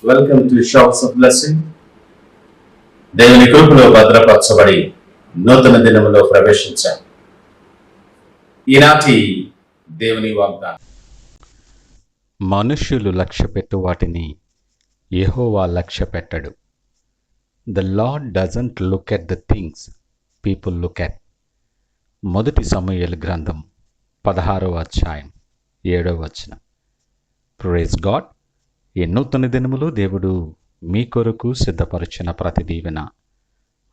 Welcome to shops of blessing. దేవుని కృపలో భద్రపరచబడి నూతన దినములో ప్రవేశించాం. ఈనాటి దేవుని వాగ్దానం, మనుష్యులు లక్ష్యపెట్టు వాటిని యెహోవా లక్ష్యపెట్టడు. The Lord doesn't look at the things people look at. మొదటి సమూయేలు గ్రంథం 16వ అధ్యాయం 7వ వచనం. Praise God. ఈ నూతన దినములు దేవుడు మీ కొరకు సిద్ధపరిచిన ప్రతి దీవెన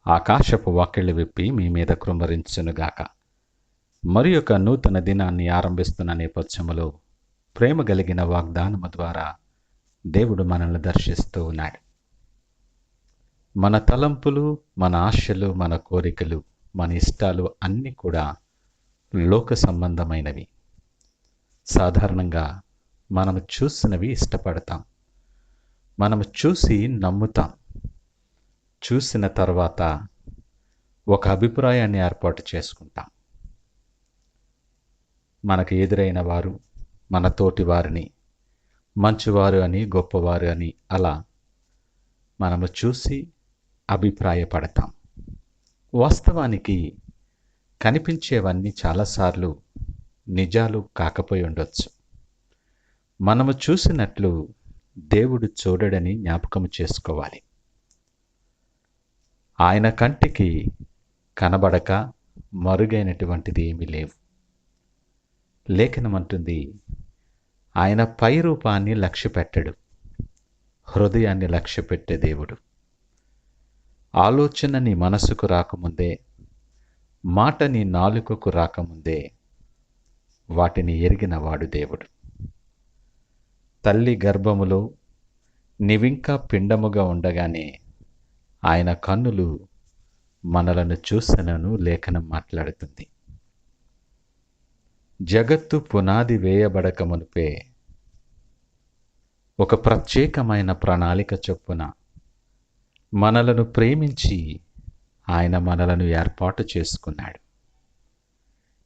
ఆకాశపు వాకిళ్ళు విప్పి మీ మీద కృమ్మరించునుగాక. మరి ఒక నూతన దినాన్ని ఆరంభిస్తున్న నేపథ్యములో ప్రేమ కలిగిన వాగ్దానము ద్వారా దేవుడు మనల్ని దర్శిస్తూ ఉన్నాడు. మన తలంపులు, మన ఆశలు, మన కోరికలు, మన ఇష్టాలు అన్నీ కూడా లోక సంబంధమైనవి. సాధారణంగా మనము చూసినవి ఇష్టపడతాం, మనము చూసి నమ్ముతాం. చూసిన తర్వాత ఒక అభిప్రాయాన్ని ఏర్పాటు చేసుకుంటాం. మనకు ఎదురైన వారు మన తోటి వారిని మంచివారు అని, గొప్పవారు అని అలా మనము చూసి అభిప్రాయపడతాం. వాస్తవానికి కనిపించేవన్నీ చాలాసార్లు నిజాలు కాకపోయి ఉండొచ్చు. మనము చూసినట్లు దేవుడు చూడడని జ్ఞాపకం చేసుకోవాలి. ఆయన కంటికి కనబడక మరుగైనటువంటిది ఏమీ లేవు. లేఖనమంటుంది, ఆయన పై రూపాన్ని లక్ష్యపెట్టడు, హృదయాన్ని లక్ష్యపెట్టే దేవుడు. ఆలోచన నీ మనసుకు రాకముందే, మాట నీ నాలుకకు రాకముందే వాటిని ఎరిగినవాడు దేవుడు. తల్లి గర్భములో నీవింకా పిండముగా ఉండగానే ఆయన కన్నులు మనలను చూసెనను లేఖనం మాట్లాడుతుంది. జగత్తు పునాది వేయబడక మునుపే ఒక ప్రత్యేకమైన ప్రణాళిక చొప్పున మనలను ప్రేమించి ఆయన మనలను ఏర్పాటు చేసుకున్నాడు.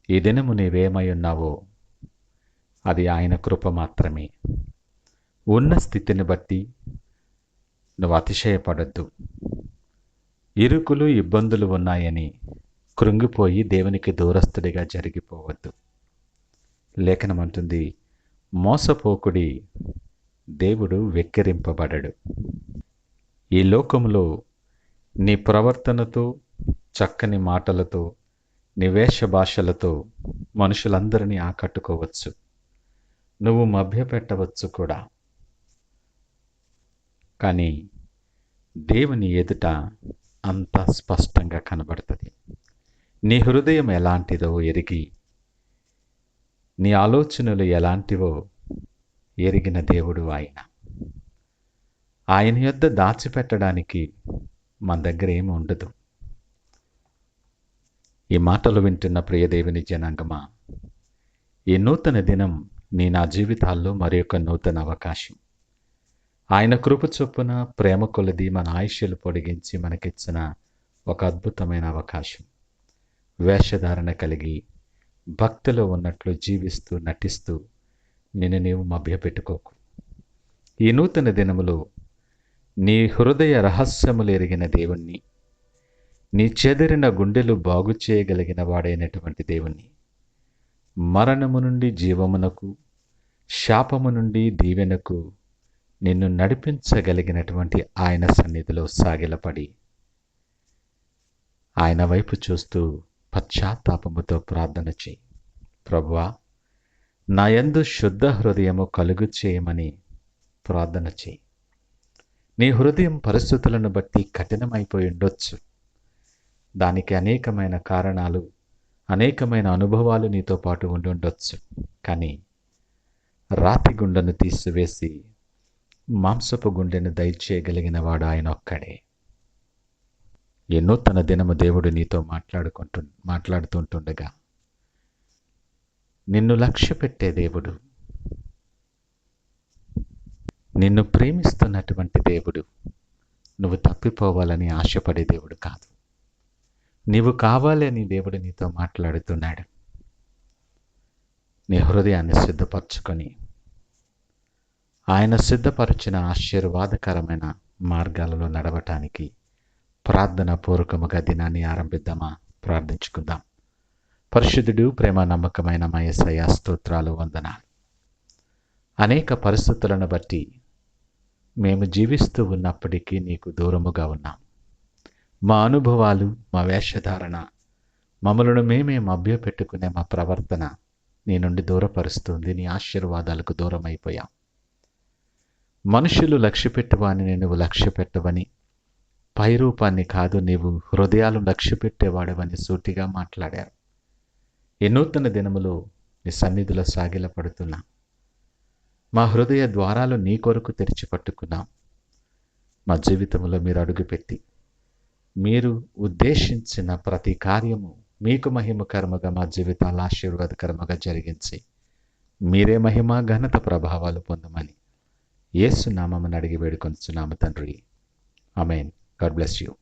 ఈ దినము నీవేమై ఉన్నావో అది ఆయన కృప మాత్రమే. ఉన్న స్థితిని బట్టి నువ్వు అతిశయపడద్దు. ఇరుకులు, ఇబ్బందులు ఉన్నాయని కృంగిపోయి దేవునికి దూరస్తుడిగా జరిగిపోవద్దు. లేఖనమంటుంది, మోసపోకుడి, దేవుడు వెక్కిరింపబడడు. ఈ లోకములో నీ ప్రవర్తనతో, చక్కని మాటలతో, నీ వేష భాషలతో మనుషులందరినీ ఆకట్టుకోవచ్చు, నువ్వు మభ్యపెట్టవచ్చు కూడా. కానీ దేవుని ఎదుట అంత స్పష్టంగా కనబడుతుంది. నీ హృదయం ఎలాంటిదో ఎరిగి, నీ ఆలోచనలు ఎలాంటివో ఎరిగిన దేవుడు ఆయన. ఆయన యొద్ద దాచిపెట్టడానికి మన దగ్గర ఏమి ఉండదు. ఈ మాటలు వింటున్న ప్రియ దేవుని జనాంగమా, ఈ నూతన దినం నా జీవితాల్లో మరి ఒక నూతన అవకాశం. ఆయన కృప చొప్పున ప్రేమ కొలది మన ఆయుష్యలు పొడిగించి మనకిచ్చిన ఒక అద్భుతమైన అవకాశం. వేషధారణ కలిగి భక్తిలో ఉన్నట్లు జీవిస్తూ నటిస్తూ నిన్ను నీవు మభ్యపెట్టుకోకు. ఈ నూతన దినములో నీ హృదయ రహస్యములు ఎరిగిన దేవుణ్ణి, నీ చెదిరిన గుండెలు బాగు చేయగలిగిన వాడైనటువంటి దేవుణ్ణి, మరణము నుండి జీవమునకు, శాపము నుండి దీవెనకు నిన్ను నడిపించగలిగినటువంటి ఆయన సన్నిధిలో సాగిలపడి ఆయన వైపు చూస్తూ పశ్చాత్తాపముతో ప్రార్థన చేయి. ప్రభువా, నా యందు శుద్ధ హృదయము కలుగు చేయమని ప్రార్థన చేయి. నీ హృదయం పరిస్థితులను బట్టి కఠినమైపోయి ఉండొచ్చు. దానికి అనేకమైన కారణాలు, అనేకమైన అనుభవాలు నీతో పాటు ఉండి ఉండొచ్చు. కానీ రాతి గుండెను తీసివేసి మాంసపు గుండెను దయచేయగలిగిన వాడు ఆయన ఒక్కడే. ఈ నూతన దినము దేవుడు నీతో మాట్లాడుతుంటుండగా నిన్ను లక్ష్యపెట్టే దేవుడు, నిన్ను ప్రేమిస్తున్నటువంటి దేవుడు, నువ్వు తప్పిపోవాలని ఆశపడే దేవుడు కాదు. నీవు కావాలి అని దేవుడు నీతో మాట్లాడుతున్నాడు. నీ హృదయాన్ని సిద్ధపరచుకొని ఆయన సిద్ధపరిచిన ఆశీర్వాదకరమైన మార్గాలలో నడవటానికి ప్రార్థన పూర్వకముగా దినాన్ని ఆరంభిద్దామా? ప్రార్థించుకుందాం. పరిశుద్ధుడు, ప్రేమ నమ్మకమైన మా యేసయ్య, స్తోత్రాలు, వందనాలు. అనేక పరిస్థితులను బట్టి మేము జీవిస్తూ ఉన్నప్పటికీ నీకు దూరముగా ఉన్నాం. మా అనుభవాలు, మా వేషధారణ, మమ్మలను మేమే మభ్యపెట్టుకునే మా ప్రవర్తన నీ నుండి దూరపరుస్తుంది. నీ ఆశీర్వాదాలకు దూరం అయిపోయాం. మనుషులు లక్ష్యపెట్టువాని నువ్వు లక్ష్యపెట్టవని, పై రూపాన్ని కాదు నీవు హృదయాలు లక్ష్యపెట్టేవాడవని సూటిగా మాట్లాడారు. ఈ నూతన దినములో నీ సన్నిధిలో సాగిలపడుతున్నాం. మా హృదయ ద్వారాలు నీ కొరకు తెరిచి పట్టుకున్నాం. మా జీవితంలో మీరు అడుగుపెట్టి మీరు ఉద్దేశించిన ప్రతి కార్యము మీకు మహిమకరముగా మా జీవితాలు ఆశీర్వాదకరముగా జరిగించి మీరే మహిమ ఘనత ప్రభావాలు పొందమని యేసు నామమున అడిగి వేడుకొనుచున్నాము తండ్రి. ఆమేన్. God bless you.